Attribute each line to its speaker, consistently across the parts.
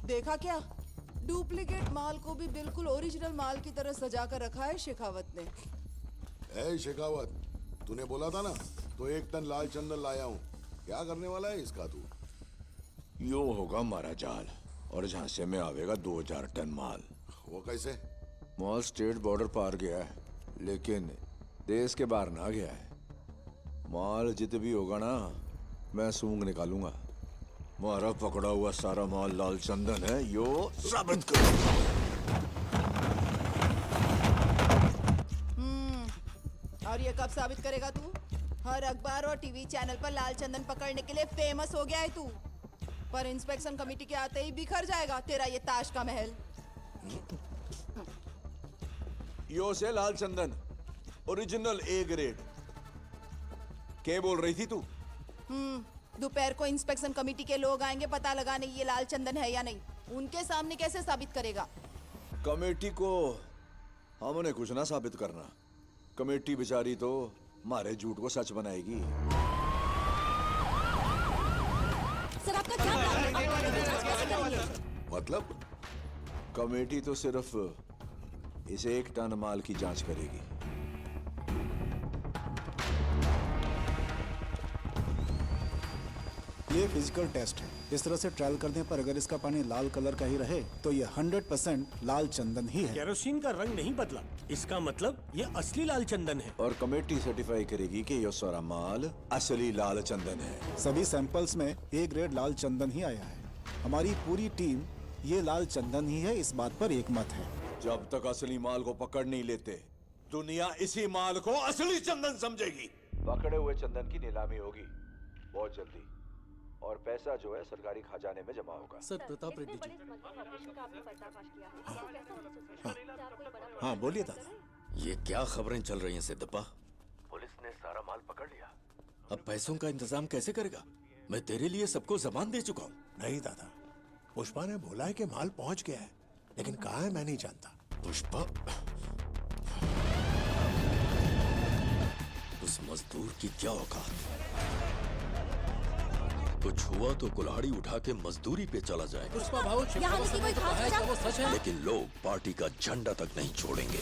Speaker 1: देखा क्या? डुप्लीकेट माल को भी बिल्कुल ओरिजिनल माल की तरह सजा कर रखा है शेखावत ने।
Speaker 2: ए शेखावत, तूने बोला था ना, तो 1 टन लाल चंदन लाया हूँ। क्या करने वाला है इसका तू?
Speaker 3: यो होगा हमारा जाल और झांसे में आवेगा 2000 टन माल।
Speaker 2: वो कैसे?
Speaker 3: माल स्टेट बॉर्डर पार गया है, लेकिन देश के बाहर ना गया है। माल जित भी होगा ना, मैं सूंघ निकालूंगा। मारा पकड़ा हुआ सारा माल लाल चंदन है, यो साबित करूंगा।
Speaker 1: और ये कब साबित करेगा तू? हर अखबार और टीवी चैनल पर लाल चंदन पकड़ने के लिए फेमस हो गया है तू, पर इंस्पेक्शन कमेटी के आते ही बिखर जाएगा तेरा ये ताश का महल।
Speaker 3: यो से लाल चंदन ओरिजिनल ए ग्रेड। क्या बोल रही थी तू?
Speaker 1: दोपहर को इंस्पेक्शन कमेटी के लोग आएंगे पता लगाने ये लाल चंदन है या नहीं। उनके सामने कैसे साबित करेगा?
Speaker 3: कमेटी को हमने कुछ ना साबित करना। कमेटी बेचारी तो हमारे झूठ को सच बनाएगी।
Speaker 4: सर आपका क्या प्लान है?
Speaker 2: मतलब?
Speaker 3: कमेटी तो सिर्फ इस 1 टन माल की जांच करेगी।
Speaker 5: ये फिजिकल टेस्ट है। इस तरह से ट्रायल करने पर अगर इसका पानी लाल कलर का ही रहे तो ये 100% लाल चंदन ही है।
Speaker 6: केरोसिन का रंग नहीं बदला, इसका मतलब ये असली लाल चंदन है।
Speaker 3: और कमेटी सर्टिफाई करेगी कि ये सारा माल असली लाल चंदन है।
Speaker 5: सभी सैंपल्स में ए ग्रेड लाल चंदन ही आया है। हमारी पूरी टीम ये लाल चंदन ही है, इस बात पर एकमत है।
Speaker 3: जब तक असली माल को पकड़ नहीं लेते, दुनिया इसी माल को असली चंदन समझेगी। पकड़े हुए चंदन की नीलामी होगी बहुत जल्दी, और पैसा जो है सरकारी खजाने में जमा होगा।
Speaker 7: सर प्रताप रेड्डी जी।
Speaker 5: हाँ बोलिए दादा।
Speaker 7: ये क्या खबरें चल रही हैं सिद्धप्पा?
Speaker 3: पुलिस ने सारा माल पकड़ लिया।
Speaker 7: अब पैसों का इंतजाम कैसे करेगा? मैं तेरे लिए सबको जबान दे चुका हूँ।
Speaker 8: नहीं दादा, पुष्पा ने बोला है कि माल पहुंच गया है, लेकिन कहाँ है मैं नहीं जानता।
Speaker 7: पुष्पा, उस मजदूर की क्या औकात? कुछ हुआ तो कुल्हाड़ी उठा के मजदूरी पे चला जाएगा।
Speaker 4: पुष्पा भाऊ, यहाँ की कोई खास वजह?
Speaker 7: वो सच है, लेकिन लोग पार्टी का झंडा तक नहीं छोड़ेंगे।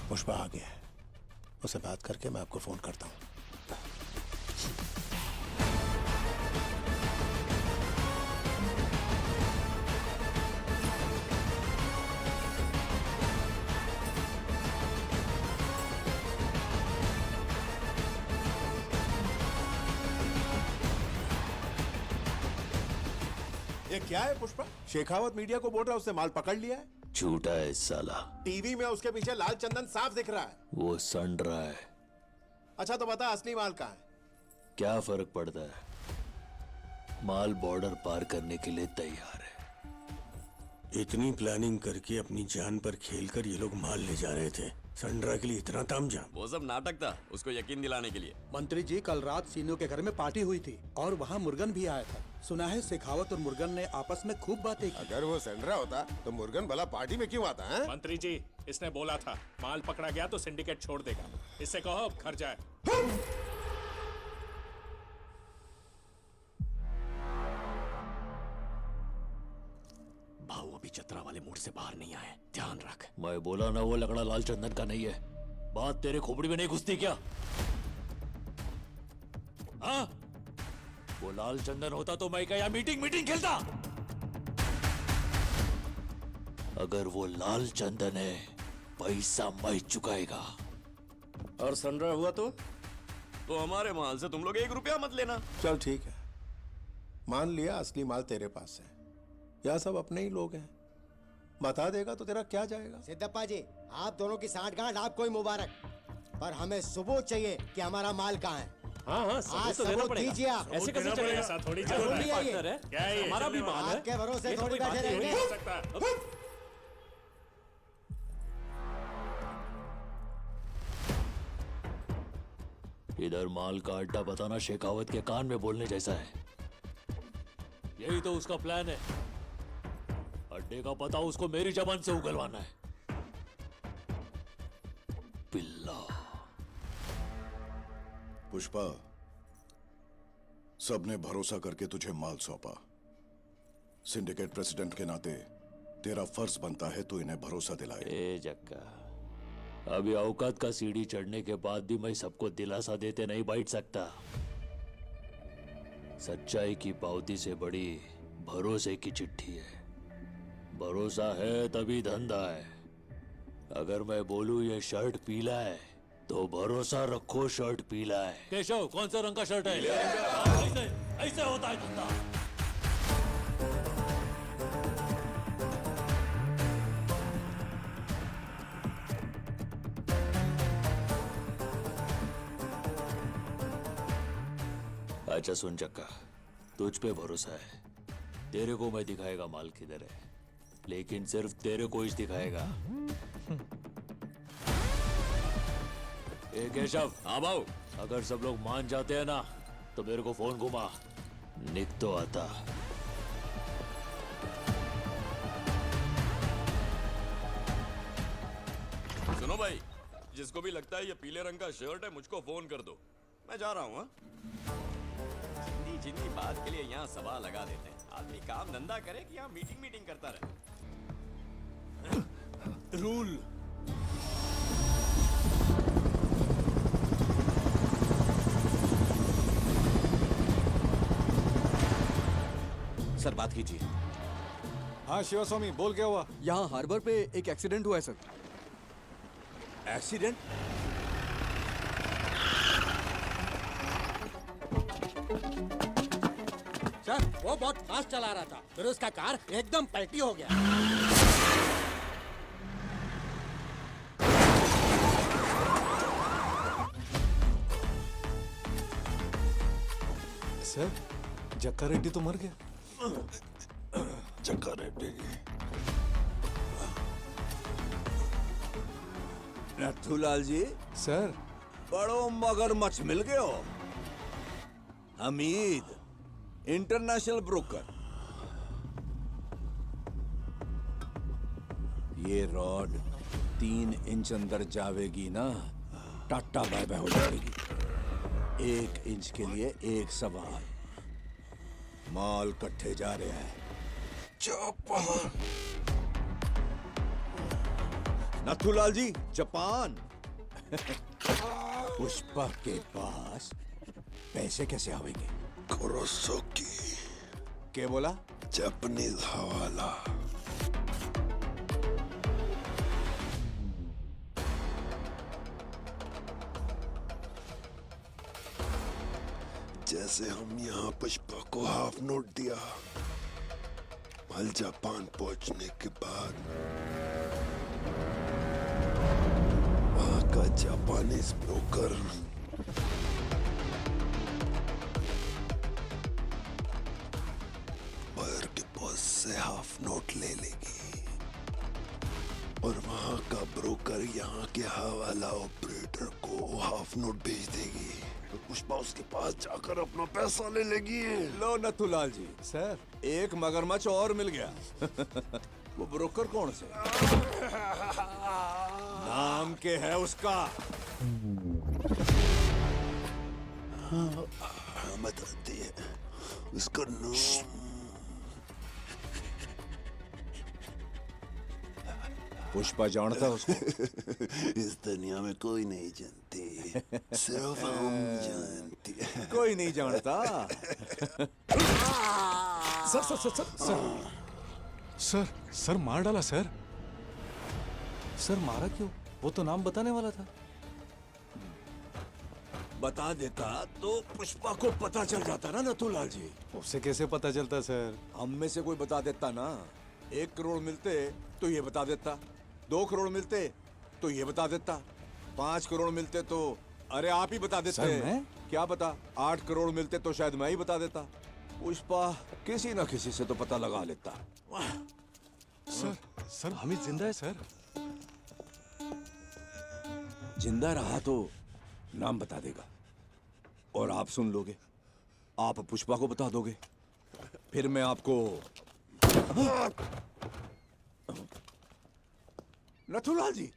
Speaker 8: पुष्पा आ गया है, उसे बात करके मैं आपको फोन करता हूँ।
Speaker 9: ये क्या है पुष्पा? शेखावत मीडिया को बोल रहा है उसने माल पकड़ लिया है।
Speaker 7: झूठा है साला।
Speaker 9: टीवी में उसके पीछे लाल चंदन साफ दिख रहा है।
Speaker 7: वो सड़ रहा है।
Speaker 9: अच्छा तो बता असली माल कहाँ है?
Speaker 7: क्या फर्क पड़ता है? माल बॉर्डर पार करने के लिए तैयार है।
Speaker 6: इतनी प्लानिंग करके अपनी जान पर खेलकर ये लोग माल ले जा रहे थे। संड्रा के लिए इतना तामझाम।
Speaker 10: वो सब नाटक था, उसको यकीन दिलाने के लिए।
Speaker 5: मंत्री जी, कल रात सीनू के घर में पार्टी हुई थी और वहाँ मुर्गन भी आया था। सुना है शेखावत और मुर्गन ने आपस में खूब बातें की।
Speaker 9: अगर वो सेंड्रा होता तो मुर्गन भला पार्टी में क्यों आता है?
Speaker 11: मंत्री जी, इसने बोला था माल पकड़ा गया तो सिंडिकेट छोड़ देगा। इससे कहो अब घर जाए।
Speaker 7: भाऊ अभी चतरा वाले मूड से बाहर नहीं आए, ध्यान रख। मैं बोला ना वो लकड़ा लाल चंदन का नहीं है। बात तेरे खोपड़ी में नहीं घुसती क्या? हाँ? वो लाल चंदन होता तो मैं क्या मीटिंग खेलता? अगर वो लाल चंदन है, पैसा मैं चुकाएगा।
Speaker 10: और संड्रा हुआ तो हमारे माल से तुम लोग 1 रुपया मत लेना।
Speaker 8: चल ठीक है, मान लिया असली माल तेरे पास है। यह सब अपने ही लोग हैं, बता देगा तो तेरा क्या जाएगा।
Speaker 12: सिद्धप्पा जी, आप दोनों की साठगांठ आपको ही मुबारक, पर हमें सबूत चाहिए कि हमारा माल कहाँ है।
Speaker 11: हाँ, सबूत तो देना पड़ेगा।
Speaker 12: दीजिए आप।
Speaker 11: ऐसे कैसे चलेगा? ऐसा थोड़ी चलेगा। क्या है ये?
Speaker 12: हमारा भी माल है। आपके भरोसे थोड़ी बैठे रहेंगे।
Speaker 11: हो सकता है।
Speaker 7: इधर माल का अड्डा बताना शेखावत के कान में बोलने जैसा है। यही तो उसका प्लान है। अड्डे का पता उसको मेरी जबान से उगलवाना है। पिल्ला।
Speaker 2: पुष्पा, सबने भरोसा करके तुझे माल सौंपा। सिंडिकेट प्रेसिडेंट के नाते तेरा फर्ज बनता है तू इन्हें भरोसा दिलाए।
Speaker 7: ए जक्का, अभी औकात का सीढ़ी चढ़ने के बाद भी मैं सबको दिलासा देते नहीं बैठ सकता। सच्चाई की पावती से बड़ी भरोसे की चिट्ठी है। भरोसा है तभी धंधा है। अगर मैं बोलूं ये शर्ट पीला है तो भरोसा रखो शर्ट पीला है। केशव, कौन सा रंग का शर्ट है? ऐसे ऐसे होता है धंधा। अच्छा सुन चक्का, तुझ पे भरोसा है। तेरे को मैं दिखाएगा माल किधर है, लेकिन सिर्फ तेरे को ही दिखाएगा। ए केशव।
Speaker 10: हाँ भाऊ।
Speaker 7: अगर सब लोग मान जाते हैं ना तो मेरे को फोन घुमा, निक तो आता।
Speaker 10: सुनो भाई, जिसको भी लगता है ये पीले रंग का शर्ट है मुझको फोन कर दो, मैं जा रहा हूँ। हाँ? जिंदी बात के लिए यहाँ सवाल लगा देते हैं। आदमी काम धंधा करे कि यहाँ मीटिंग करता रहे।
Speaker 7: रूल।
Speaker 9: सर बात कीजिए।
Speaker 5: हाँ शिवस्वामी, बोल क्या हुआ?
Speaker 9: यहाँ हार्बर पे एक एक्सीडेंट हुआ है सर। एक्सीडेंट?
Speaker 12: सर वो बहुत फास्ट चला रहा था, फिर उसका कार एकदम पलटी हो गया।
Speaker 5: सर, जक्का रेड्डी तो मर गया।
Speaker 2: जक्का रेड्डी।
Speaker 3: नथुलाल जी।
Speaker 5: सर,
Speaker 3: बड़ो मगरमच्छ मिल गए हो। Hamid, international broker. ये रॉड 3 इंच अंदर जावेगी ना, टाटा बाय बाय हो जाएगी। 1 इंच के लिए एक सवाल। माल कट्ठे जा रहे हैं। जापान। नथुलाल जी, जापान। पुष्पा के पास पैसे कैसे आवेंगे?
Speaker 2: कुरोसाकी।
Speaker 3: क्या बोला?
Speaker 2: जापानीज हवाला। जैसे हम यहाँ पुष्पा को हाफ नोट दिया, माल जापान पहुंचने के बाद वहां का जापानीज ब्रोकर बायर के बॉस से हाफ नोट ले लेगी और वहां का ब्रोकर यहाँ के हवाला ऑपरेटर को हाफ नोट भेज देगी। तो पुष्पा उसके पास जाकर अपना पैसा ले लेगी।
Speaker 3: लो नथुलाल जी।
Speaker 5: सर,
Speaker 3: एक मगरमच्छ और मिल गया। वो ब्रोकर कौन से? नाम के है उसका?
Speaker 2: हाँ बताती है उसका नाम।
Speaker 3: पुष्पा जानता उसको?
Speaker 2: इस दुनिया में कोई नहीं जानती, सिर्फ हम जानते हैं।
Speaker 3: कोई नहीं जानता।
Speaker 5: Sir sir sir sir sir sir sir मार डाला सर। सर मारा क्यों? वो तो नाम बताने वाला था।
Speaker 3: बता देता तो पुष्पा को पता चल जाता ना नथुलाल जी।
Speaker 5: उससे कैसे पता चलता सर?
Speaker 3: हम में से कोई बता देता ना। 1 करोड़ मिलते तो ये बता देता, 2 करोड़ मिलते तो ये बता देता, 5 करोड़ मिलते तो अरे आप ही बता देते।
Speaker 5: सर मैं?
Speaker 3: क्या पता 8 करोड़ मिलते तो शायद मैं ही बता देता। पुष्पा किसी ना किसी से तो पता लगा लेता।
Speaker 5: सर सर हमीद जिंदा है सर।
Speaker 3: जिंदा रहा तो नाम बता देगा और आप सुन लोगे। आप पुष्पा को बता दोगे, फिर मैं आपको नथुलाल जी,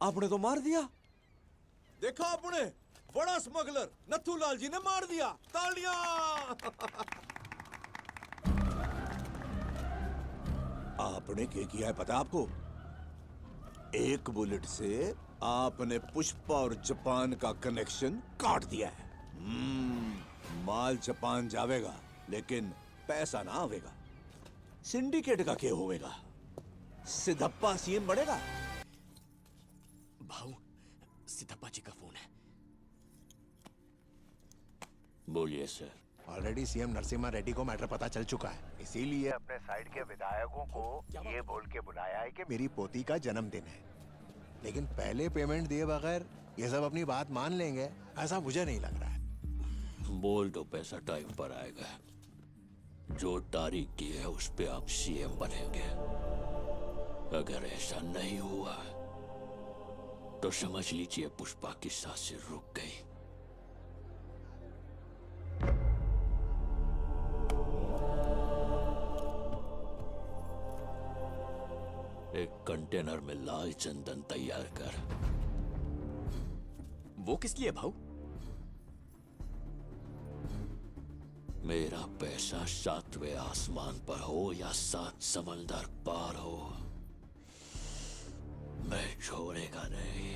Speaker 3: आपने तो मार दिया। देखा आपने, बड़ा स्मगलर नथुलाल जी ने मार दिया। तालियां। आपने क्या किया है पता आपको? एक बुलेट से आपने पुष्पा और जापान का कनेक्शन काट दिया है। माल जापान जावेगा लेकिन पैसा ना आवेगा। सिंडिकेट का क्या होवेगा? सिद्धप्पा सीएम बढ़ेगा।
Speaker 10: भाऊ, सिद्धप्पा जी का फोन है।
Speaker 7: बोलिए sir.
Speaker 8: Already CM Narasimha Reddy को मैटर पता चल चुका है, इसीलिए
Speaker 2: अपने साइड के विधायकों को ये बोल के बुलाया है कि
Speaker 8: मेरी पोती का जन्मदिन है। लेकिन पहले पेमेंट दिए बगैर ये सब अपनी बात मान लेंगे ऐसा मुझे नहीं लग रहा है।
Speaker 7: बोल दो पैसा टाइम पर आएगा। जो तारीख की है उस पे आप सीएम बनेंगे। अगर ऐसा नहीं हुआ तो समझ लीजिए पुष्पा की सांसें रुक गई। एक कंटेनर में लाल चंदन तैयार कर।
Speaker 10: वो किस लिए भाऊ?
Speaker 7: मेरा पैसा 7वें आसमान पर हो या 7 समंदर पार हो, मैं छोड़ेगा नहीं।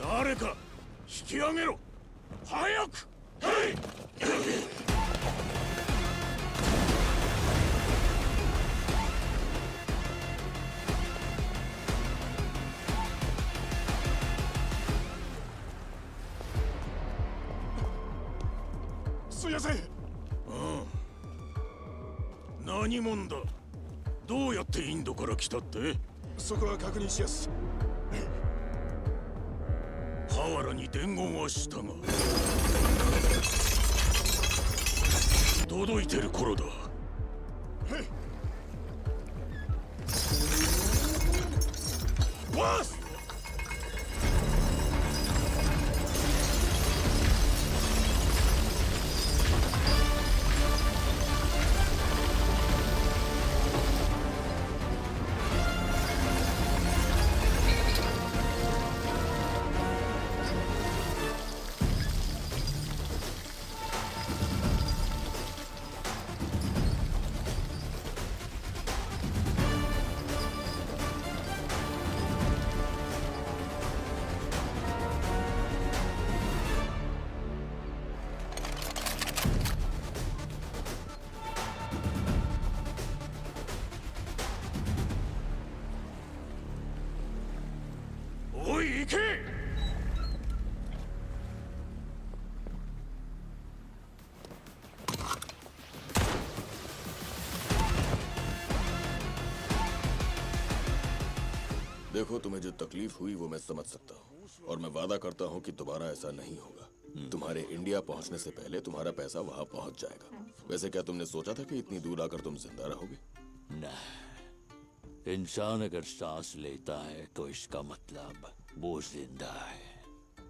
Speaker 6: 誰か引き上げろ。早く。すみません。何者だ。どうやってインドから来たって？そこは確認しやす。ハワラに伝言はしたが届いてる頃だ。ボス！おい、行け！देखो,
Speaker 10: तुम्हें जो तकलीफ हुई वो मैं समझ सकता हूँ और मैं वादा करता हूँ कि दोबारा ऐसा नहीं होगा। तुम्हारे इंडिया पहुँचने से पहले तुम्हारा पैसा वहाँ पहुँच जाएगा। वैसे क्या तुमने सोचा था कि इतनी दूर आकर तुम जिंदा रहोगे?
Speaker 7: नहीं, इंसान अगर सांस लेता है तो इसका मतलब वो जिंदा है,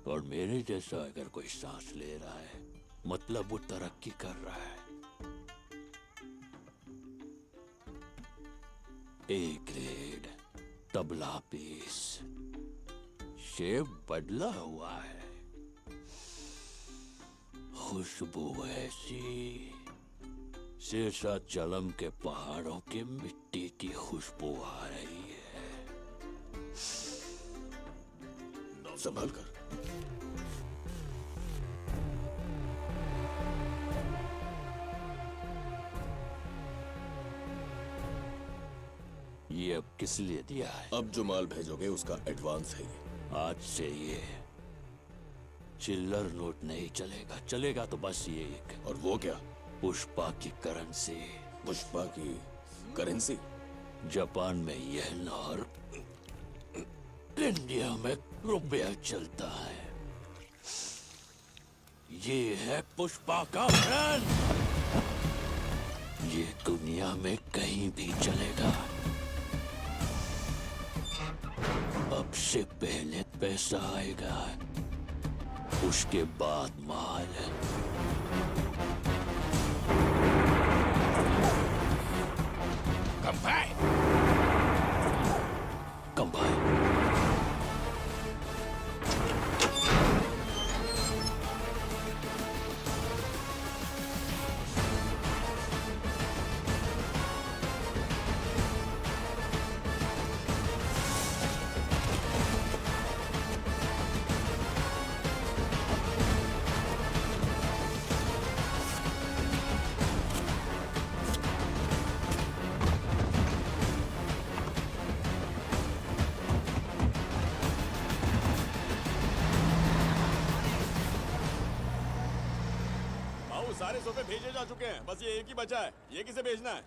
Speaker 7: और मेरे जैसा अगर कोई सांस ले रहा है मतलब वो तरक्की कर रहा है। ए ग्रेड तबला पीस, शेप बदला हुआ है, खुशबू ऐसी शेषाचलम के पहाड़ों की मिट्टी की खुशबू आ रही है।
Speaker 6: संभाल कर।
Speaker 7: ये अब किस लिए दिया है?
Speaker 6: अब जो माल भेजोगे उसका एडवांस है ये।
Speaker 7: आज से ये चिल्लर नोट नहीं चलेगा, चलेगा तो बस ये एक।
Speaker 6: और वो क्या?
Speaker 7: पुष्पा की करेंसी।
Speaker 6: पुष्पा की करेंसी?
Speaker 7: जापान में येन और इंडिया में रुपया चलता है। ये है पुष्पा का ब्रांड, ये दुनिया में कहीं भी चलेगा। अब से पहले पैसा आएगा, उसके बाद माल।
Speaker 6: कंबाइन।
Speaker 7: कंबाइन।
Speaker 10: सारे सोफे भेजे जा चुके हैं, बस ये एक ही बचा है। ये किसे भेजना है?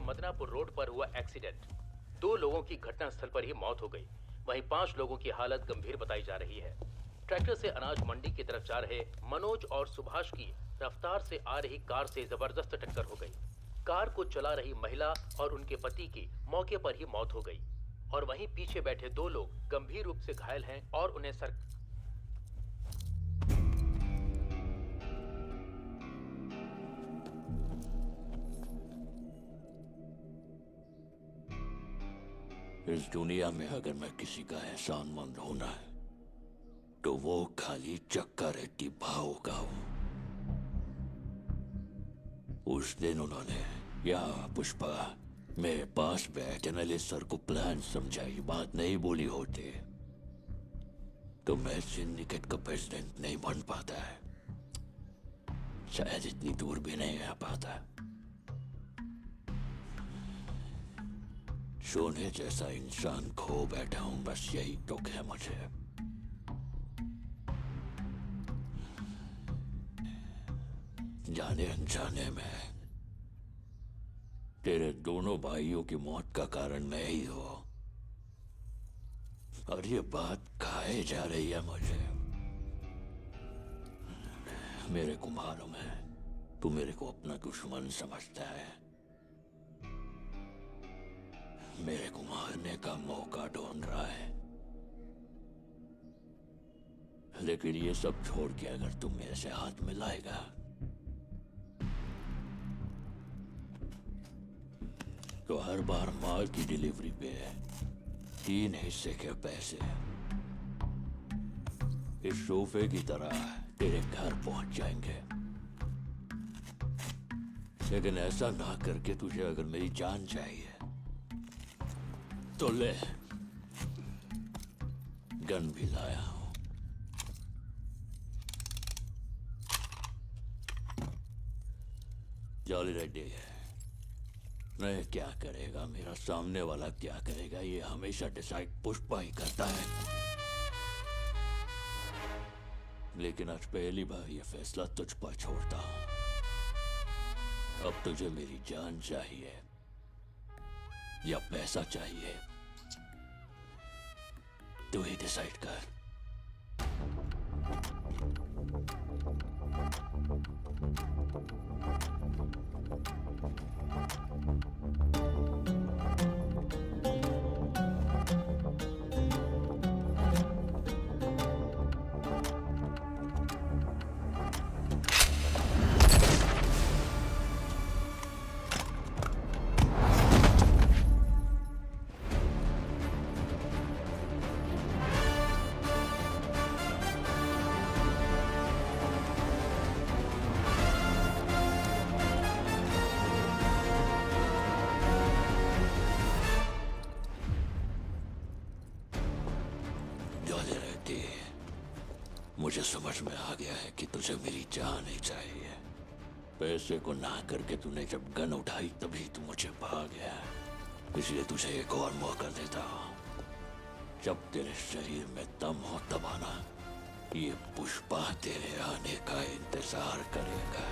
Speaker 13: मदनापुर रोड पर हुआ एक्सीडेंट। 2 लोगों की घटनास्थल पर ही मौत हो गई, वहीं 5 लोगों की हालत गंभीर बताई जा रही है। ट्रैक्टर से अनाज मंडी की तरफ जा रहे मनोज और सुभाष की रफ्तार से आ रही कार से जबरदस्त टक्कर हो गई। कार को चला रही महिला और उनके पति की मौके पर ही मौत हो गई और वहीं पीछे बैठे 2 लोग गंभीर रूप से घायल हैं और उन्हें
Speaker 7: इस दुनिया में अगर मैं किसी का एहसानमंद होना है तो वो खाली चक्का रेड्डी भाव का हो। उस दिन उन्होंने या पुष्पा मेरे पास बैठ एनालिस्ट सर को प्लान समझाई, बात नहीं बोली होते तो मैं सिंडिकेट का प्रेसिडेंट नहीं बन पाता है, शायद इतनी दूर भी नहीं आ पाता। सोने जैसा इंसान खो बैठा हूं, बस यही दुख है मुझे। जाने अनजाने में तेरे दोनों भाइयों की मौत का कारण मैं ही हूं और ये बात खाए जा रही है मुझे। मेरे को मालूम है तू मेरे को अपना दुश्मन समझता है, मेरे को मारने का मौका ढूंढ रहा है, लेकिन ये सब छोड़ के अगर तुम मेरे से हाथ मिलाएगा तो हर बार माल की डिलीवरी पे 3 हिस्से के पैसे इस सोफे की तरह तेरे घर पहुंच जाएंगे। लेकिन ऐसा ना करके तुझे अगर मेरी जान चाहिए तो ले, गन भी लाया हूं। जॉली रेड्डी मैं क्या करेगा, मेरा सामने वाला क्या करेगा, ये हमेशा डिसाइड पुष्पा ही करता है। लेकिन आज पहली बार ये फैसला तुझ पर छोड़ता हूं। अब तुझे मेरी जान चाहिए या पैसा चाहिए, तू ही डिसाइड कर। मुझे समझ में आ गया है कि तुझे मेरी जान ही चाहिए। पैसे को ना करके तूने जब गन उठाई तभी तू मुझे भा गया, इसलिए तुझे एक और मौका देता हूं। जब तेरे शरीर में दम हो तब आना, ये पुष्पा तेरे आने का इंतजार करेगा।